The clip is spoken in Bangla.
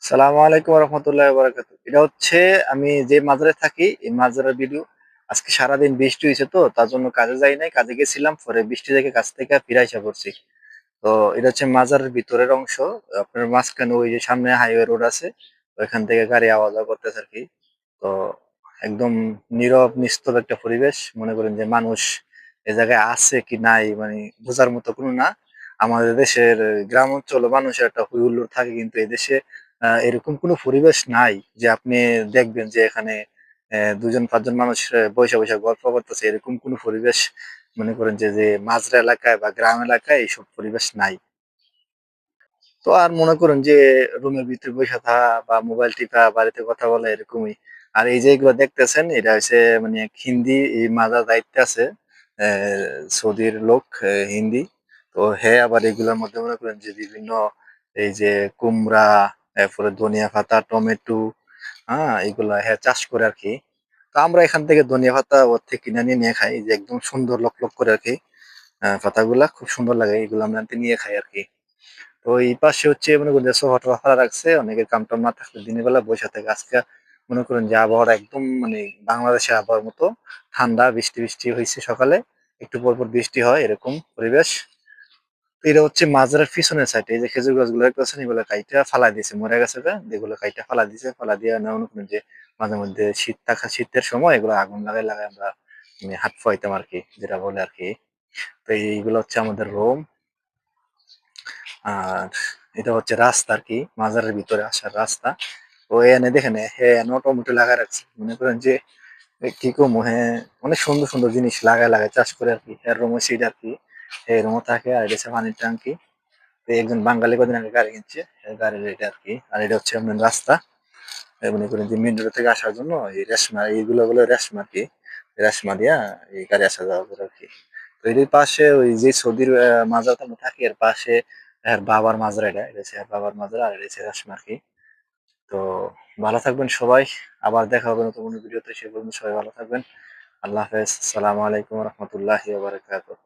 সালামু আলাইকুম রহমতুল্লাহ বারাকাতু। এটা হচ্ছে আমি যে মাজারে থাকি এই মাজারের ভিডিও। আজকে সারাদিন বৃষ্টি হয়েছে তো তার জন্য কাজে যাই নাই, কাজে গেছিলাম, পরে বৃষ্টি দেখে কাজ থেকে ফিরে এসে পড়ছি। তো এটা হচ্ছে মাজারের ভিতরের অংশ। আপনার মাঝখানে ওই যে সামনে হাইওয়ে রোড আছে, ওইখান থেকে গাড়ি আওয়া যাওয়া করতেছে আর কি। তো একদম নীরব নিস্তব্ধ একটা পরিবেশ, মনে করেন যে মানুষ এ জায়গায় আছে কি নাই মানে বোঝার মতো কোনো না। আমাদের দেশের গ্রাম অঞ্চল মানুষের একটা হই হুল্লোড় থাকে, কিন্তু এদেশে এরকম কোনো পরিবেশ নাই যে আপনি দেখবেন যে এখানে দুজন পাঁচজন মানুষ বসে বসে গল্প করতেছে, এরকম কোনো পরিবেশ মনে করেন যে যে মাঝরা এলাকায় বা গ্রাম এলাকায় এইসব পরিবেশ নাই। তো আর মনে করেন যে রুমের ভিতরে বসে থাকা বা মোবাইল টিপা বাড়িতে কথা বলা এরকমই। আর এই যে এগুলো দেখতেছেন এটা হচ্ছে মানে এক হিন্দি এই মাজার দায়িত্বে আছে, সৌদির লোক, হিন্দি। তো হ্যাঁ, আবার এগুলোর মধ্যে মনে করেন যে বিভিন্ন এই যে কুমড়া, এরপরে ধনিয়া পাতা, টমেটো, হ্যাঁ এগুলা হ্যাঁ চাষ করে আর কি। তো আমরা এখান থেকে ধনিয়া পাতা ওর থেকে কিনে নিয়ে নিয়ে খাই, যে একদম সুন্দর লক লক করে আর কি। পাতাগুলা খুব সুন্দর লাগে, এগুলো আমরা নিয়ে খাই আর কি। তো এই পাশে হচ্ছে মনে করেন যে সোফা টোফা ফেলা রাখছে, অনেকের কাম টাম না থাকলে দিনের বেলা বসে থাকে। আজকে মনে করেন যে আবহাওয়াটা একদম মানে বাংলাদেশের আবহাওয়ার মতো ঠান্ডা, বৃষ্টি বৃষ্টি হয়েছে সকালে, একটু পর পর বৃষ্টি হয়, এরকম পরিবেশ। তো এটা হচ্ছে মাজারের পিছনের সাইড, এই যে খেজুর গাছগুলো দেখতেছেন এগুলো কাইটা ফালাই দিয়েছে, মরে গেছে গা, এগুলো কাইটা ফালা দিয়েছে, ফালা দিয়ে না মনে করেন যে মাঝে মধ্যে শীতের সময় এগুলো আগুন লাগাই লাগাই আমরা মানে হাত ফাইতাম আর কি, যেটা বলে আর কি। তো এইগুলো হচ্ছে আমাদের রোম। আর এটা হচ্ছে রাস্তা আর কি, মাজারের ভিতরে আসার রাস্তা। তো এনে দেখেন টমেটো লাগা রাখছে, মনে করেন যে কি কমু, হ্যাঁ অনেক সুন্দর সুন্দর জিনিস লাগায় লাগায় চাষ করে আর কি। এর রুমে সিট আর কি, এই রুমও থাকে। আর এটা হচ্ছে পানির ট্যাঙ্কি। তো একজন বাঙালি কদিন আগে গাড়ি কিনছে, এই গাড়ির এটা আর কি। আর এটা হচ্ছে আপনার রাস্তা, এই মনে করেন যে মেন রোড থেকে আসার জন্য এই রেশমা, এইগুলো বলে রেশমা আর কি, রেশমা দিয়া এই গাড়ি আসা যাওয়া করে আর কি। তো এর পাশে ওই যে সৌদির মাজার আমরা থাকি, এর পাশে এর বাবার মাজার, এটা এটা হচ্ছে এর বাবার মাজার, আর এটা হচ্ছে রেশমা আর কি। তো ভালো থাকবেন সবাই, আবার দেখা হবে নতুন কোনো ভিডিওতে, সে পর্যন্ত সবাই ভালো থাকবেন। আল্লাহ হাফেজ, সালামু আলাইকুম রহমতুল্লাহি ওয়া বারাকাতুহু।